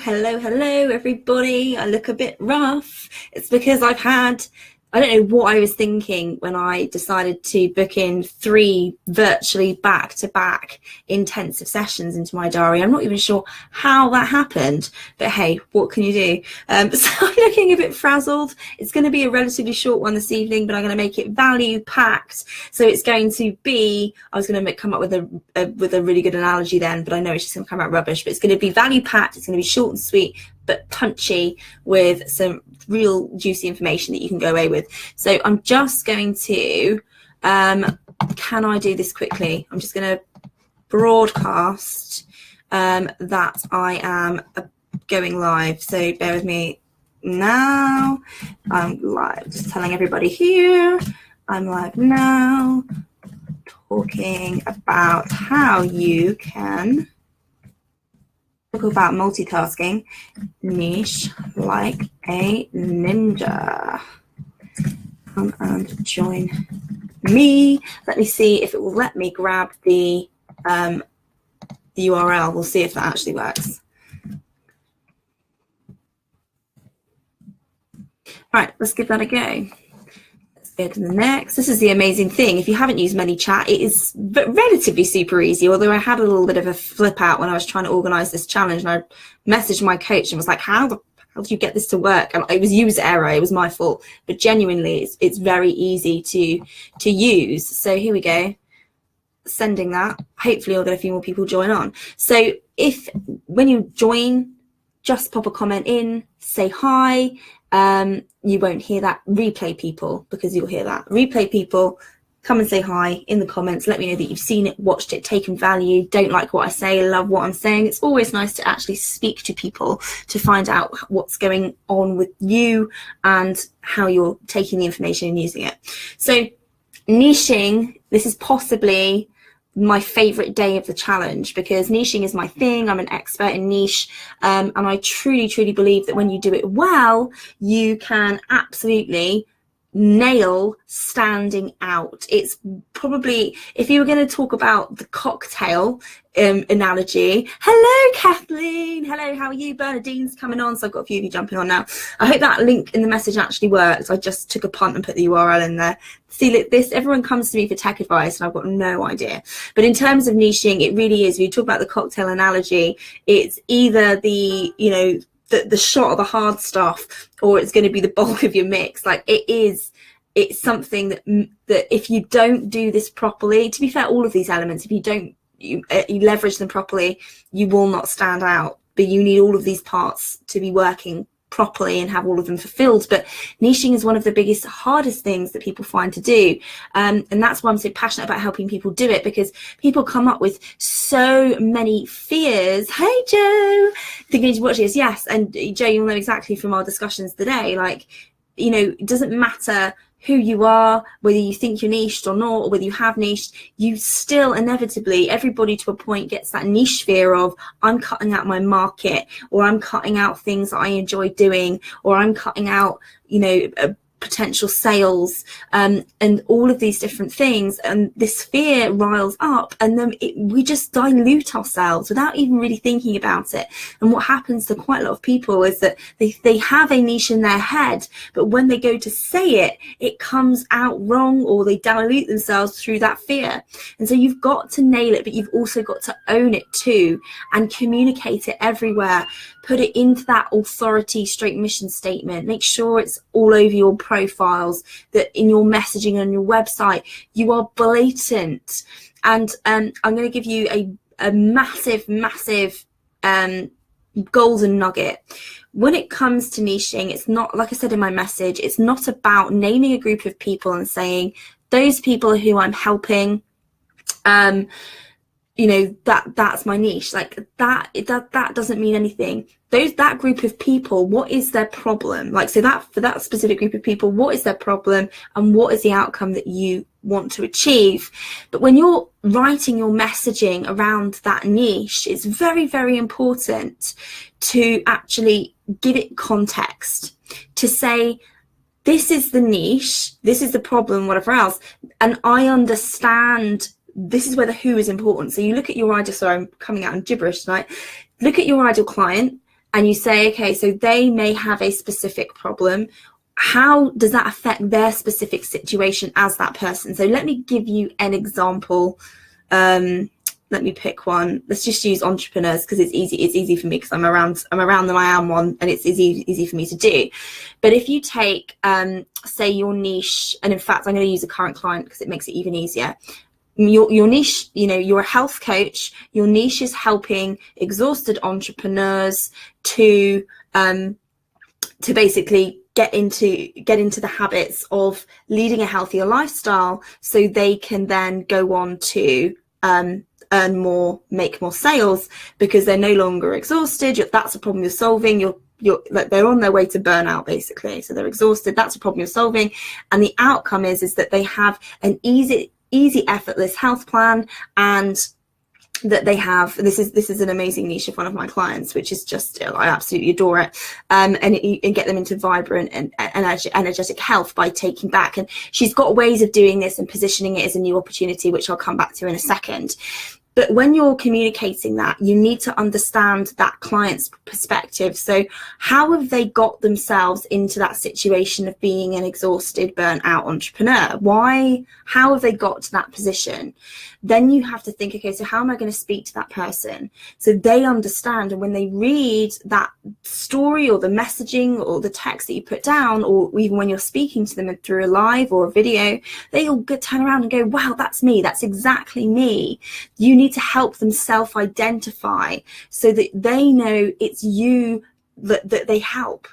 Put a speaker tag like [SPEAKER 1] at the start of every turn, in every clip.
[SPEAKER 1] Hello, everybody. I look a bit rough. It's because I don't know what I was thinking when I decided to book in 3 virtually back-to-back intensive sessions into my diary. I'm not even sure how that happened, but hey, what can you do? So I'm looking a bit frazzled. It's going to be a relatively short one this evening, but I'm going to make it value-packed. So it's going to be, I was going to come up with a really good analogy then, but I know it's just going to come out rubbish, but it's going to be value-packed. It's going to be short and sweet, but punchy with some real juicy information that you can go away with. So I'm just going to, can I do this quickly? I'm just going to broadcast that I am going live. So bear with me now. I'm live, just telling everybody here. I'm live now, talking about how you can talk about multitasking, niche like a ninja. Come and join me. Let me see if it will let me grab the URL. We'll see if that actually works. Right, let's give that a go. Let's go to the next. This is the amazing thing. If you haven't used ManyChat, it is relatively super easy, although I had a little bit of a flip out when I was trying to organize this challenge, and I messaged my coach and was like, how do you get this to work? And it was user error, it was my fault, but genuinely it's very easy to use. So here we go, sending that. Hopefully I'll get a few more people join on. So when you join, just pop a comment in, say hi. You won't hear that. Replay people, because you'll hear that. Replay people, come and say hi in the comments. Let me know that you've seen it, watched it, taken value, don't like what I say, love what I'm saying. It's always nice to actually speak to people to find out what's going on with you and how you're taking the information and using it. So niching, this is possibly my favorite day of the challenge, because niching is my thing. I'm an expert in niche, and I truly believe that when you do it well, you can absolutely nail standing out. It's probably, if you were going to talk about the cocktail analogy, hello Kathleen, hello, how are you? Bernadine's coming on, so I've got a few of you jumping on now. I hope that link in the message actually works. I just took a punt and put the URL in there. See, look, everyone comes to me for tech advice and I've got no idea. But in terms of niching, it really is, when you talk about the cocktail analogy, it's either the shot of the hard stuff, or it's going to be the bulk of your mix. Like it's something that if you don't do this properly, to be fair, all of these elements, if you don't you leverage them properly, you will not stand out. But you need all of these parts to be working properly and have all of them fulfilled. But niching is one of the biggest, hardest things that people find to do, and that's why I'm so passionate about helping people do it, because people come up with so many fears. Hey Joe, thinking to watch this. Yes, and Joe, you'll know exactly from our discussions today, like, it doesn't matter who you are, whether you think you're niched or not, or whether you have niched, you still inevitably, everybody to a point gets that niche fear of, I'm cutting out my market, or I'm cutting out things that I enjoy doing, or I'm cutting out, potential sales, and all of these different things. And this fear riles up, and then we just dilute ourselves without even really thinking about it. And what happens to quite a lot of people is that they have a niche in their head, but when they go to say it comes out wrong, or they dilute themselves through that fear. And so you've got to nail it, but you've also got to own it too, and communicate it everywhere. Put it into that authority straight mission statement. Make sure it's all over your profiles, that in your messaging on your website, you are blatant. And I'm going to give you a massive golden nugget. When it comes to niching, it's not, like I said in my message, it's not about naming a group of people and saying, those people who I'm helping, that's my niche. Like that doesn't mean anything. That group of people, what is their problem? Like, so that for that specific group of people, what is their problem, and what is the outcome that you want to achieve? But when you're writing your messaging around that niche, it's very, very important to actually give it context, to say, this is the niche, this is the problem, whatever else, and I understand this is where the who is important. So you look at your ideal, sorry, I'm coming out in gibberish tonight. Look at your ideal client and you say, okay, so they may have a specific problem. How does that affect their specific situation as that person? So let me give you an example. Let me pick one. Let's just use entrepreneurs because it's easy. It's easy for me because I'm around them. I am one, and it's easy for me to do. But if you take, say, your niche, and in fact, I'm going to use a current client because it makes it even easier. Your niche, you're a health coach. Your niche is helping exhausted entrepreneurs to basically get into the habits of leading a healthier lifestyle, so they can then go on to earn more, make more sales, because they're no longer exhausted. That's a problem you're solving. You're like, they're on their way to burnout, basically. So they're exhausted. That's a problem you're solving. And the outcome is that they have an easy, effortless health plan, and that they have, this is an amazing niche of one of my clients, which is just, I absolutely adore it, and get them into vibrant and energetic health by taking back. And she's got ways of doing this and positioning it as a new opportunity, which I'll come back to in a second. But when you're communicating that, you need to understand that client's perspective. So how have they got themselves into that situation of being an exhausted, burnt out entrepreneur? How have they got to that position? Then you have to think, okay, so how am I going to speak to that person so they understand? And when they read that story or the messaging or the text that you put down, or even when you're speaking to them through a live or a video, they'll turn around and go, wow, that's me. That's exactly me. You need to help them self-identify so that they know it's you that they help.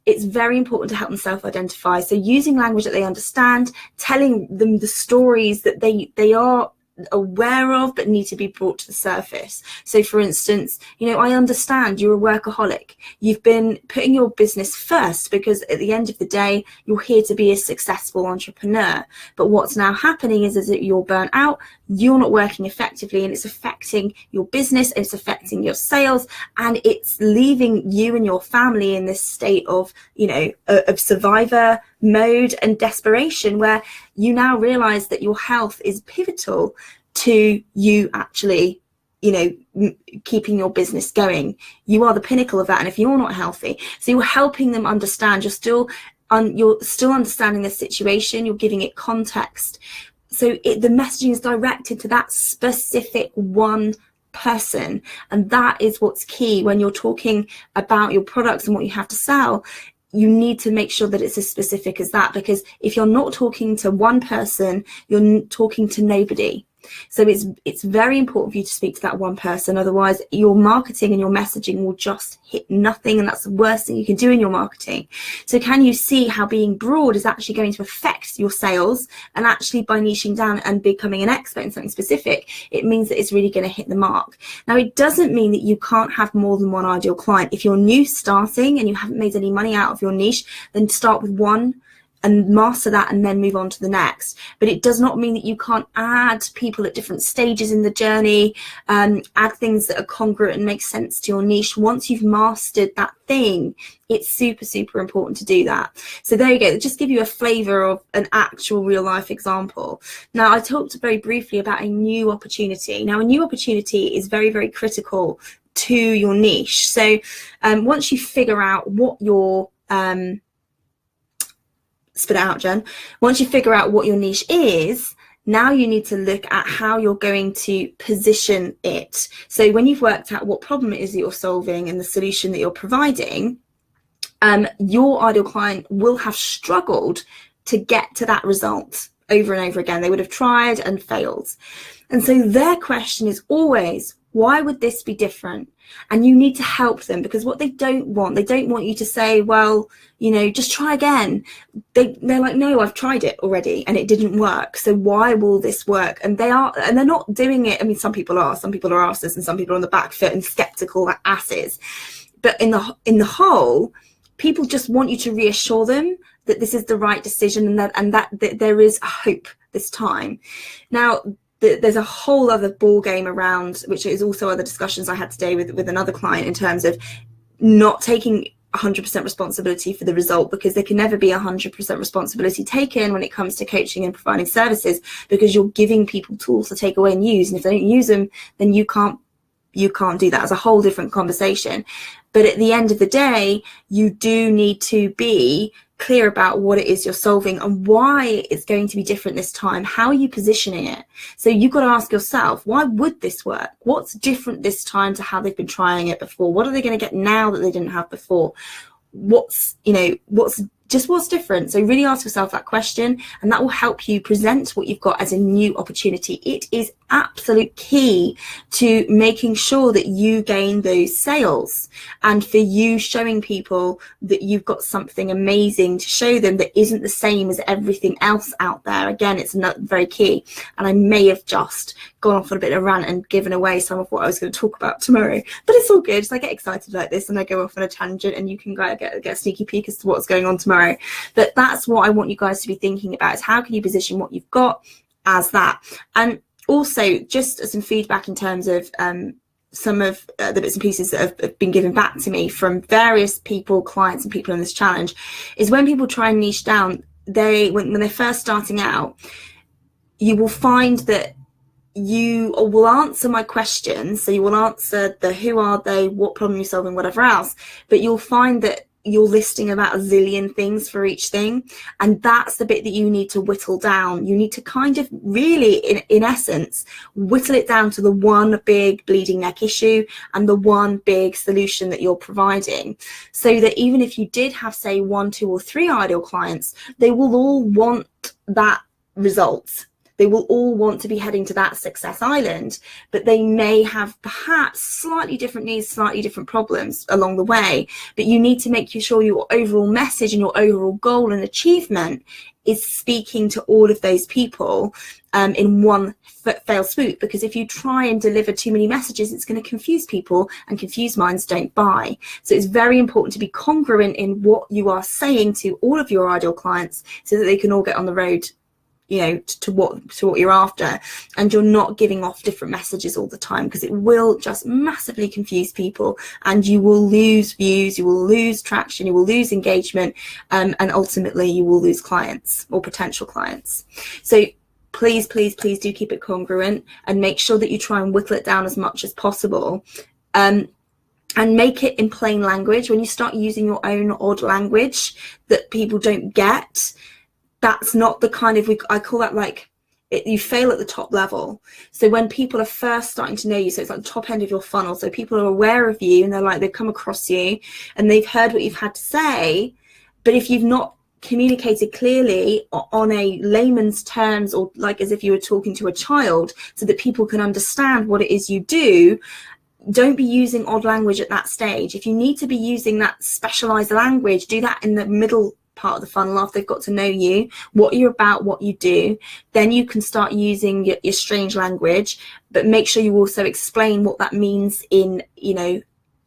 [SPEAKER 1] It's very important to help them self-identify. So using language that they understand, telling them the stories that they are aware of but need to be brought to the surface. So for instance, I understand you're a workaholic. You've been putting your business first because at the end of the day, you're here to be a successful entrepreneur. But what's now happening is that you're burnt out, you're not working effectively, and it's affecting your business, it's affecting your sales, and it's leaving you and your family in this state of, of survivor mode and desperation, where you now realize that your health is pivotal to you actually, keeping your business going. You are the pinnacle of that. And if you're not healthy, so you're helping them understand, you're still understanding the situation, you're giving it context. So the messaging is directed to that specific one person. And that is what's key when you're talking about your products and what you have to sell. You need to make sure that it's as specific as that, because if you're not talking to one person, you're talking to nobody. So it's very important for you to speak to that one person. Otherwise, your marketing and your messaging will just hit nothing, and that's the worst thing you can do in your marketing. So can you see how being broad is actually going to affect your sales? And actually, by niching down and becoming an expert in something specific, it means that it's really going to hit the mark. Now, it doesn't mean that you can't have more than one ideal client. If you're new starting and you haven't made any money out of your niche, then start with one and master that and then move on to the next. But it does not mean that you can't add people at different stages in the journey, add things that are congruent and make sense to your niche. Once you've mastered that thing, it's super, super important to do that. So there you go. Just give you a flavor of an actual real life example. Now, I talked very briefly about a new opportunity. Now, a new opportunity is very, very critical to your niche. So once you figure out what your spit it out, Jen. Once you figure out what your niche is, now you need to look at how you're going to position it. So when you've worked out what problem it is that you're solving and the solution that you're providing, your ideal client will have struggled to get to that result over and over again. They would have tried and failed. And so their question is always, why would this be different? And you need to help them, because what they don't want you to say, well, just try again. They're like, no, I've tried it already and it didn't work. So why will this work? And they're not doing it. I mean, some people are asses and some people are on the back foot and skeptical like asses. But in the whole, people just want you to reassure them that this is the right decision and that there is hope this time. Now, there's a whole other ball game around, which is also other discussions I had today with another client, in terms of not taking 100% responsibility for the result, because there can never be 100% responsibility taken when it comes to coaching and providing services, because you're giving people tools to take away and use, and if they don't use them, then you can't do that. As a whole different conversation. But at the end of the day, you do need to be clear about what it is you're solving and why it's going to be different this time. How are you positioning it? So you've got to ask yourself, why would this work? What's different this time to how they've been trying it before? What are they going to get now that they didn't have before? What's different? So really ask yourself that question, and that will help you present what you've got as a new opportunity. It is absolute key to making sure that you gain those sales, and for you showing people that you've got something amazing to show them that isn't the same as everything else out there. Again, it's not very key. And I may have just gone off on a bit of a rant and given away some of what I was going to talk about tomorrow, but it's all good. So I get excited like this and I go off on a tangent, and you can get a sneaky peek as to what's going on tomorrow. But that's what I want you guys to be thinking about, is how can you position what you've got as that. And also just some feedback in terms of some of the bits and pieces that have been given back to me from various people, clients and people in this challenge, is when people try and niche down, when they're first starting out, you will find that you will answer my questions. So you will answer the who are they, what problem you're solving, whatever else, but you'll find that you're listing about a zillion things for each thing, and that's the bit that you need to whittle down. You need to kind of really, in essence, whittle it down to the one big bleeding neck issue and the one big solution that you're providing, so that even if you did have, say, 1, 2 or 3 ideal clients, they will all want that result. They will all want to be heading to that success island, but they may have perhaps slightly different needs, slightly different problems along the way. But you need to make sure your overall message and your overall goal and achievement is speaking to all of those people in one fell swoop. Because if you try and deliver too many messages, it's going to confuse people, and confused minds don't buy. So it's very important to be congruent in what you are saying to all of your ideal clients, so that they can all get on the road, you know, to what you're after, and you're not giving off different messages all the time, because it will just massively confuse people, and you will lose views, you will lose traction, you will lose engagement, and ultimately you will lose clients or potential clients. So please do keep it congruent, and make sure that you try and whittle it down as much as possible, and make it in plain language. When you start using your own odd language that people don't get, that's not the kind of, I call that like, you fail at the top level. So when people are first starting to know you, so it's like the top end of your funnel, so people are aware of you and they've come across you and they've heard what you've had to say, but if you've not communicated clearly on a layman's terms, or like as if you were talking to a child, so that people can understand what it is you do, don't be using odd language at that stage. If you need to be using that specialized language, do that in the middle part of the funnel, after they've got to know you, what you're about, what you do. Then you can start using your strange language, but make sure you also explain what that means in, you know,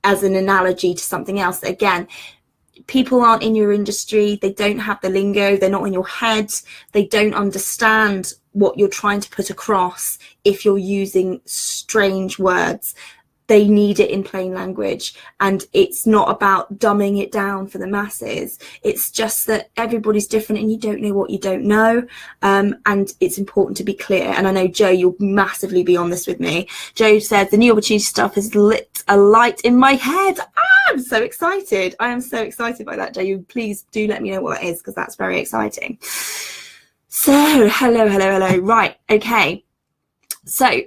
[SPEAKER 1] as an analogy to something else. Again, people aren't in your industry, they don't have the lingo, they're not in your head, they don't understand what you're trying to put across if you're using strange words. They need it in plain language, and it's not about dumbing it down for the masses. It's just that everybody's different and you don't know what you don't know, and it's important to be clear. And I know, Joe, you'll massively be on this with me. Joe said the new opportunity stuff has lit a light in my head. I'm so excited. I am so excited by that, Joe. You please do let me know what it is, because that's very exciting. So hello. Right, okay, so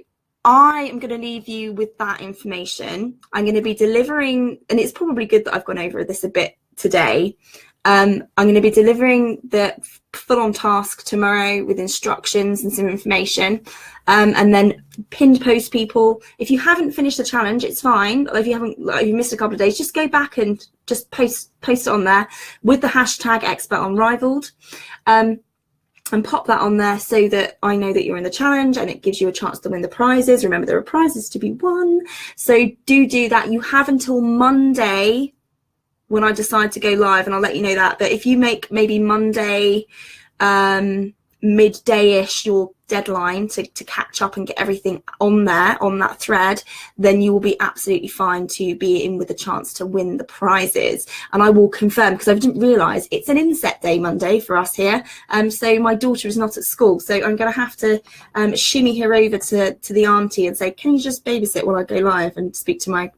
[SPEAKER 1] I am going to leave you with that information. I'm going to be delivering, and it's probably good that I've gone over this a bit today. I'm going to be delivering the full-on task tomorrow with instructions and some information, and then pinned post people. If you haven't finished the challenge, it's fine. If you missed a couple of days, just go back and just post it on there with the hashtag #ExpertOnRivaled. And pop that on there so that I know that you're in the challenge, and it gives you a chance to win the prizes. Remember, there are prizes to be won. So do that. You have until Monday when I decide to go live, and I'll let you know that. But if you make maybe Monday midday-ish your deadline to catch up and get everything on there, on that thread, then you will be absolutely fine to be in with a chance to win the prizes. And I will confirm, because I didn't realise it's an inset day Monday for us here. So my daughter is not at school, so I'm going to have to shimmy her over to the auntie and say, can you just babysit while I go live and speak to my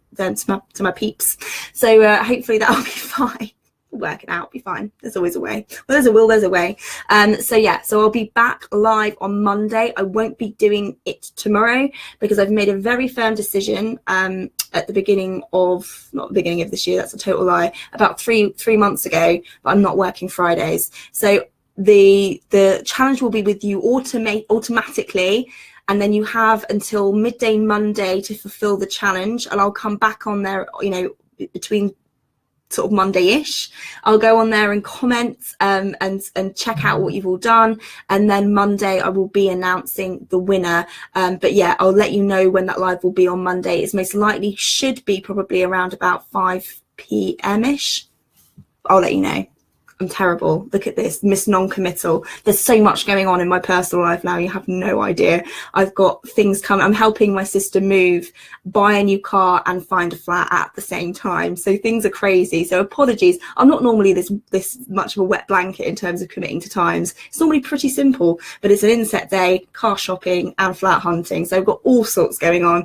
[SPEAKER 1] peeps? So hopefully that'll be fine. Work it out, be fine. There's always a way. Well, there's a will, there's a way. So I'll be back live on Monday. I won't be doing it tomorrow because I've made a very firm decision at the beginning of, not the beginning of this year, that's a total lie, about three months ago, but I'm not working Fridays. So the challenge will be with you automatically, and then you have until midday Monday to fulfill the challenge, and I'll come back on there, between sort of Monday-ish. I'll go on there and comment and check out what you've all done, and then Monday I will be announcing the winner. But yeah, I'll let you know when that live will be on Monday. It's most likely should be probably around about 5 p.m.-ish. I'll let you know. I'm terrible. Look at this, Miss Non-Committal. There's so much going on in my personal life now, you have no idea. I've got things coming. I'm helping my sister move, buy a new car and find a flat at the same time. So things are crazy. So apologies. I'm not normally this much of a wet blanket in terms of committing to times. It's normally pretty simple, but it's an inset day, car shopping and flat hunting. So I've got all sorts going on.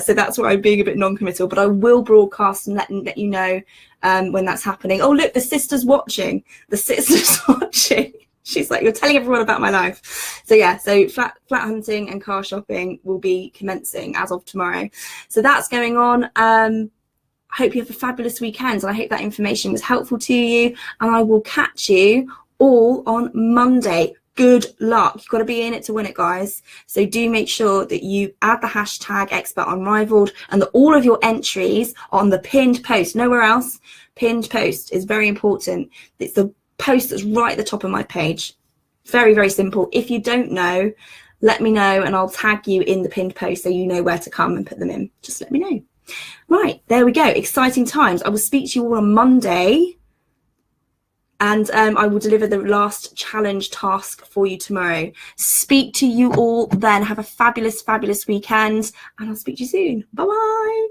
[SPEAKER 1] So that's why I'm being a bit non-committal, but I will broadcast and let you know when that's happening. Oh, look, the sister's watching. The sister's watching. She's like, you're telling everyone about my life. So yeah, so flat hunting and car shopping will be commencing as of tomorrow. So that's going on. I hope you have a fabulous weekend, and I hope that information was helpful to you, and I will catch you all on Monday. Good luck. You've got to be in it to win it, guys. So do make sure that you add the hashtag Expert Unrivaled and that all of your entries are on the pinned post, nowhere else. Pinned post is very important. It's the post that's right at the top of my page. Very, very simple. If you don't know, let me know and I'll tag you in the pinned post so you know where to come and put them in. Just let me know. Right, there we go. Exciting times. I will speak to you all on Monday. And I will deliver the last challenge task for you tomorrow. Speak to you all then. Have a fabulous, fabulous weekend. And I'll speak to you soon. Bye-bye.